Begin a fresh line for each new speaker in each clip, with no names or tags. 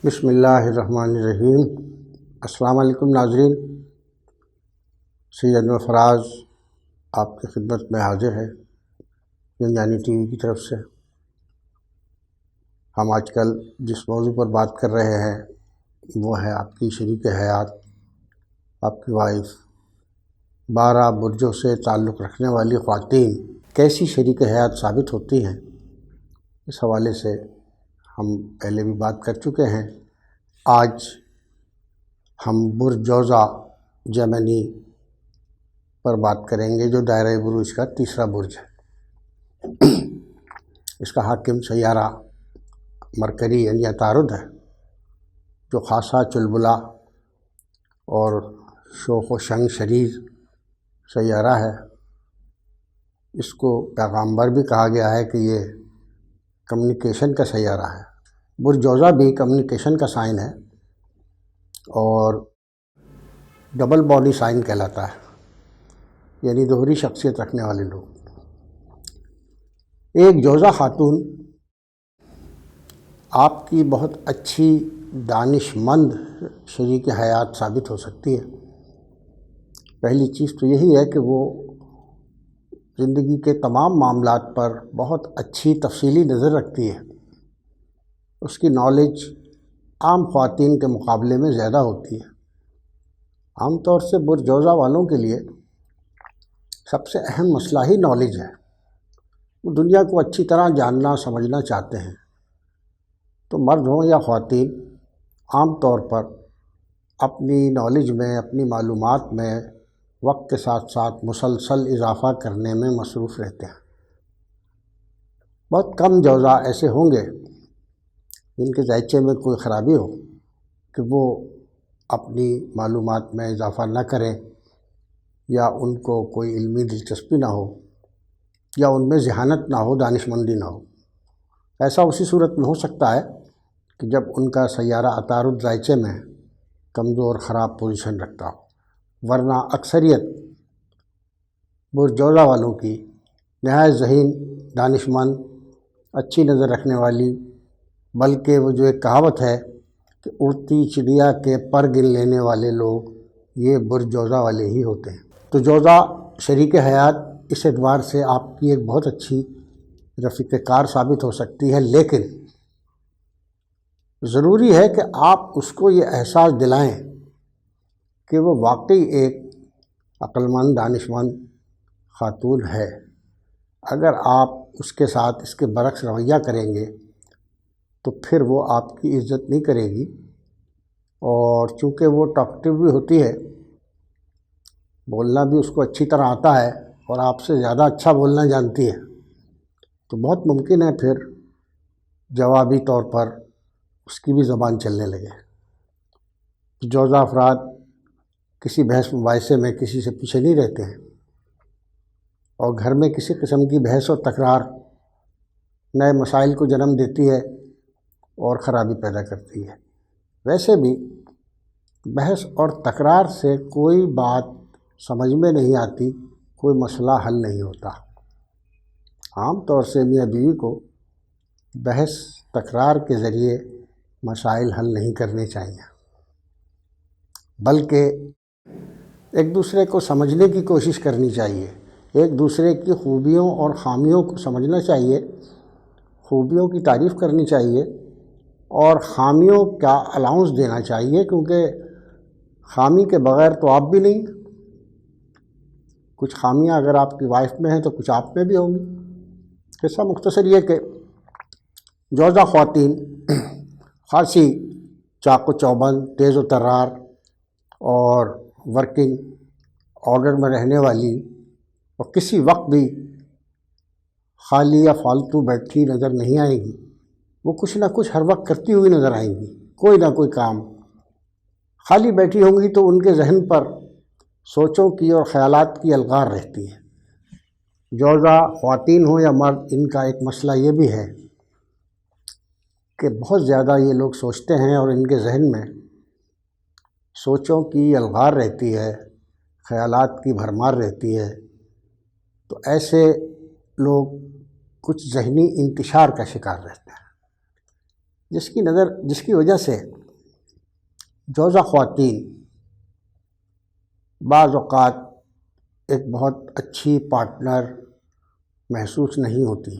بسم اللہ الرحمن الرحیم۔ السلام علیکم ناظرین، سید انور فراز آپ کی خدمت میں حاضر ہے زندانی ٹی وی کی طرف سے۔ ہم آج کل جس موضوع پر بات کر رہے ہیں وہ ہے آپ کی شریک حیات، آپ کی وائف، 12 برجوں سے تعلق رکھنے والی خواتین کیسی شریک حیات ثابت ہوتی ہیں۔ اس حوالے سے ہم پہلے بھی بات کر چکے ہیں۔ آج ہم برج جوزا جیمنی پر بات کریں گے، جو دائرہ بروج کا تیسرا برج ہے۔ اس کا حاکم سیارہ مرکری یعنی عطارد ہے، جو خاصا چلبلا اور شوخ و شنگ شریر سیارہ ہے۔ اس کو پیغامبر بھی کہا گیا ہے کہ یہ کمیونیکیشن کا سیارہ ہے۔ برج جوزا بھی کمیونیکیشن کا سائن ہے اور ڈبل باڈی سائن کہلاتا ہے، یعنی دوہری شخصیت رکھنے والے لوگ۔ ایک جوزا خاتون آپ کی بہت اچھی دانش مند شریک حیات ثابت ہو سکتی ہے۔ پہلی چیز تو یہی ہے کہ وہ زندگی کے تمام معاملات پر بہت اچھی تفصیلی نظر رکھتی ہے۔ اس کی نالج عام خواتین کے مقابلے میں زیادہ ہوتی ہے۔ عام طور سے برج جوزا والوں کے لیے سب سے اہم مسئلہ ہی نالج ہے۔ وہ دنیا کو اچھی طرح جاننا سمجھنا چاہتے ہیں۔ تو مرد ہوں یا خواتین، عام طور پر اپنی نالج میں، اپنی معلومات میں وقت کے ساتھ ساتھ مسلسل اضافہ کرنے میں مصروف رہتے ہیں۔ بہت کم جوزا ایسے ہوں گے جن کے ذائچے میں کوئی خرابی ہو کہ وہ اپنی معلومات میں اضافہ نہ کریں، یا ان کو کوئی علمی دلچسپی نہ ہو، یا ان میں ذہانت نہ ہو، دانش مندی نہ ہو۔ ایسا اسی صورت میں ہو سکتا ہے کہ جب ان کا سیارہ عطارد ذائچے میں کمزور خراب پوزیشن رکھتا ہو، ورنہ اکثریت برج جوزا والوں کی نہایت ذہین، دانش مند، اچھی نظر رکھنے والی، بلکہ وہ جو ایک کہاوت ہے کہ اڑتی چڑیا کے پر گن لینے والے لوگ، یہ برج جوزا والے ہی ہوتے ہیں۔ تو جوزا شریک حیات اس اعتبار سے آپ کی ایک بہت اچھی رفیق کار ثابت ہو سکتی ہے، لیکن ضروری ہے کہ آپ اس کو یہ احساس دلائیں کہ وہ واقعی ایک عقل مند، دانش مند خاتون ہے۔ اگر آپ اس کے ساتھ اس کے برعکس رویہ کریں گے تو پھر وہ آپ کی عزت نہیں کرے گی، اور چونکہ وہ ٹاکٹیو بھی ہوتی ہے، بولنا بھی اس کو اچھی طرح آتا ہے اور آپ سے زیادہ اچھا بولنا جانتی ہے، تو بہت ممکن ہے پھر جوابی طور پر اس کی بھی زبان چلنے لگے۔ جوزا افراد کسی بحث مباحثے میں کسی سے پیچھے نہیں رہتے ہیں، اور گھر میں کسی قسم کی بحث اور تکرار نئے مسائل کو جنم دیتی ہے اور خرابی پیدا کرتی ہے۔ ویسے بھی بحث اور تکرار سے کوئی بات سمجھ میں نہیں آتی، کوئی مسئلہ حل نہیں ہوتا۔ عام طور سے میاں بیوی کو بحث تکرار کے ذریعے مسائل حل نہیں کرنے چاہیے، بلکہ ایک دوسرے کو سمجھنے کی کوشش کرنی چاہیے، ایک دوسرے کی خوبیوں اور خامیوں کو سمجھنا چاہیے، خوبیوں کی تعریف کرنی چاہیے اور خامیوں کا الاؤنس دینا چاہیے، کیونکہ خامی کے بغیر تو آپ بھی نہیں۔ کچھ خامیاں اگر آپ کی وائف میں ہیں تو کچھ آپ میں بھی ہوں گی۔ قصہ مختصر یہ کہ جوزا خواتین خاصی چاق و چوبند، تیز و ترار اور ورکنگ آرڈر میں رہنے والی، اور کسی وقت بھی خالی یا فالتو بیٹھی نظر نہیں آئیں گی۔ وہ کچھ نہ کچھ ہر وقت کرتی ہوئی نظر آئیں گی، کوئی نہ کوئی کام۔ خالی بیٹھی ہوں گی تو ان کے ذہن پر سوچوں کی اور خیالات کی الغار رہتی ہے۔ جوزا خواتین ہوں یا مرد، ان کا ایک مسئلہ یہ بھی ہے کہ بہت زیادہ یہ لوگ سوچتے ہیں اور ان کے ذہن میں سوچوں کی الغار رہتی ہے، خیالات کی بھرمار رہتی ہے۔ تو ایسے لوگ کچھ ذہنی انتشار کا شکار رہتے ہیں۔ جس کی وجہ سے جوزہ خواتین بعض اوقات ایک بہت اچھی پارٹنر محسوس نہیں ہوتی۔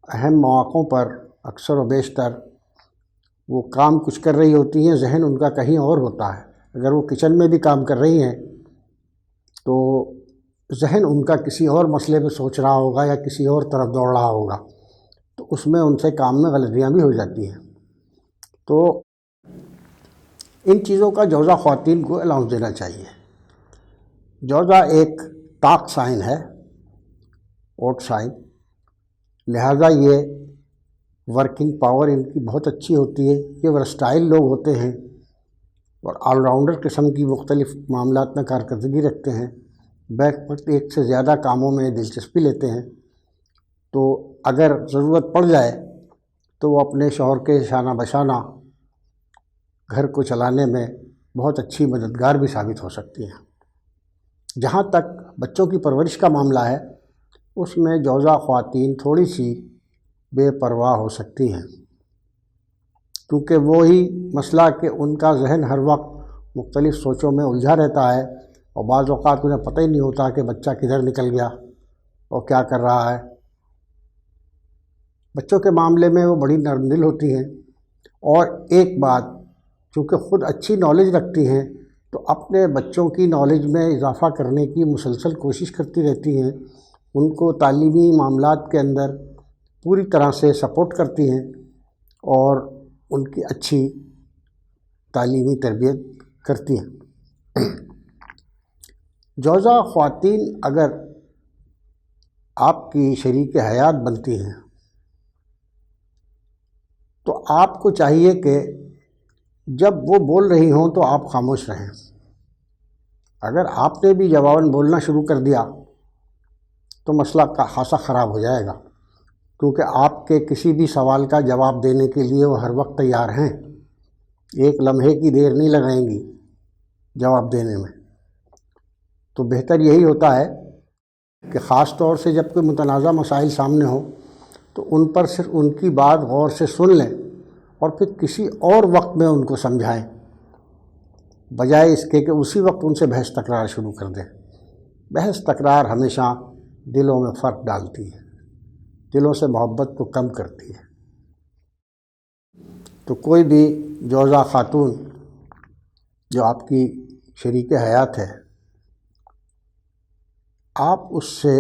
اہم مواقعوں پر اکثر و بیشتر وہ کام کچھ کر رہی ہوتی ہیں، ذہن ان کا کہیں اور ہوتا ہے۔ اگر وہ کچن میں بھی کام کر رہی ہیں تو ذہن ان کا کسی اور مسئلے پہ سوچ رہا ہوگا یا کسی اور طرف دوڑ رہا ہوگا، تو اس میں ان سے کام میں غلطیاں بھی ہو جاتی ہیں۔ تو ان چیزوں کا جوزہ خواتین کو الاؤنس دینا چاہیے۔ جوزہ ایک طاق سائن ہے، اوٹ سائن، لہذا یہ ورکنگ پاور ان کی بہت اچھی ہوتی ہے۔ یہ ورسٹائل لوگ ہوتے ہیں اور آل راؤنڈر قسم کی مختلف معاملات میں کارکردگی رکھتے ہیں، بیک وقت ایک سے زیادہ کاموں میں دلچسپی لیتے ہیں۔ تو اگر ضرورت پڑ جائے تو وہ اپنے شوہر کے شانہ بشانہ گھر کو چلانے میں بہت اچھی مددگار بھی ثابت ہو سکتی ہیں۔ جہاں تک بچوں کی پرورش کا معاملہ ہے، اس میں جوزہ خواتین تھوڑی سی بے پرواہ ہو سکتی ہیں، کیونکہ وہی مسئلہ کہ ان کا ذہن ہر وقت مختلف سوچوں میں الجھا رہتا ہے اور بعض اوقات انہیں پتہ ہی نہیں ہوتا کہ بچہ کدھر نکل گیا اور کیا کر رہا ہے۔ بچوں کے معاملے میں وہ بڑی نرم دل ہوتی ہیں، اور ایک بات، چونکہ خود اچھی نالج رکھتی ہیں تو اپنے بچوں کی نالج میں اضافہ کرنے کی مسلسل کوشش کرتی رہتی ہیں، ان کو تعلیمی معاملات کے اندر پوری طرح سے سپورٹ کرتی ہیں اور ان کی اچھی تعلیمی تربیت کرتی ہیں۔ جوزہ خواتین اگر آپ کی شریک حیات بنتی ہیں تو آپ کو چاہیے کہ جب وہ بول رہی ہوں تو آپ خاموش رہیں۔ اگر آپ نے بھی جواباً بولنا شروع کر دیا تو مسئلہ خاصا خراب ہو جائے گا، کیونکہ آپ کے کسی بھی سوال کا جواب دینے کے لیے وہ ہر وقت تیار ہیں، ایک لمحے کی دیر نہیں لگائیں گی جواب دینے میں۔ تو بہتر یہی ہوتا ہے کہ خاص طور سے جب کوئی متنازع مسائل سامنے ہوں تو ان پر صرف ان کی بات غور سے سن لیں اور پھر کسی اور وقت میں ان کو سمجھائیں، بجائے اس کے کہ اسی وقت ان سے بحث تکرار شروع کر دیں۔ بحث تکرار ہمیشہ دلوں میں فرق ڈالتی ہے، دلوں سے محبت کو کم کرتی ہے۔ تو کوئی بھی جوزہ خاتون جو آپ کی شریک حیات ہے، آپ اس سے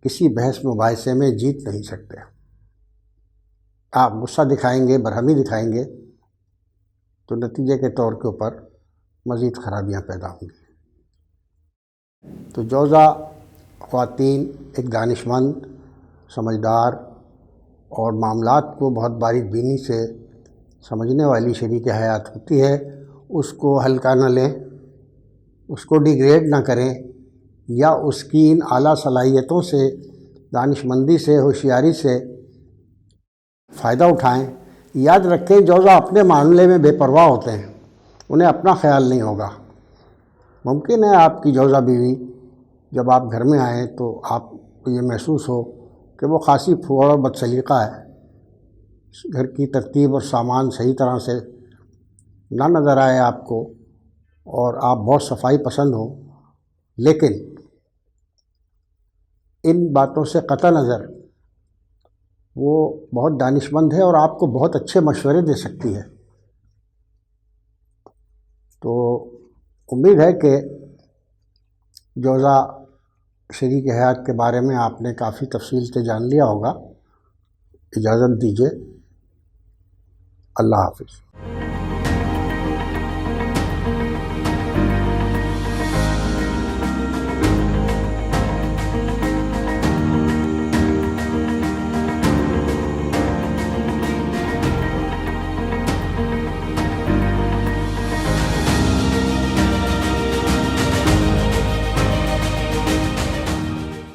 کسی بحث مباحثے میں جیت نہیں سکتے۔ آپ غصہ دکھائیں گے، برہمی دکھائیں گے تو نتیجے کے طور کے اوپر مزید خرابیاں پیدا ہوں گی۔ تو جوزہ خواتین ایک دانش مند، سمجھدار اور معاملات کو بہت باریک بینی سے سمجھنے والی شریک حیات ہوتی ہے۔ اس کو ہلکا نہ لیں، اس کو ڈیگریڈ نہ کریں، یا اس کی ان اعلیٰ صلاحیتوں سے، دانش مندی سے، ہوشیاری سے فائدہ اٹھائیں۔ یاد رکھیں جوزہ اپنے معاملے میں بے پرواہ ہوتے ہیں، انہیں اپنا خیال نہیں ہوگا۔ ممکن ہے آپ کی جوزہ بیوی جب آپ گھر میں آئیں تو آپ کو یہ محسوس ہو کہ وہ خاصی پھوڑ اور بد سلیقہ ہے، گھر کی ترتیب اور سامان صحیح طرح سے نہ نظر آئے آپ کو، اور آپ بہت صفائی پسند ہوں، لیکن ان باتوں سے قطع نظر وہ بہت دانش مند ہے اور آپ کو بہت اچھے مشورے دے سکتی ہے۔ تو امید ہے کہ جوزہ شریک حیات کے بارے میں آپ نے کافی تفصیل سے جان لیا ہوگا۔ اجازت دیجیے، اللہ حافظ۔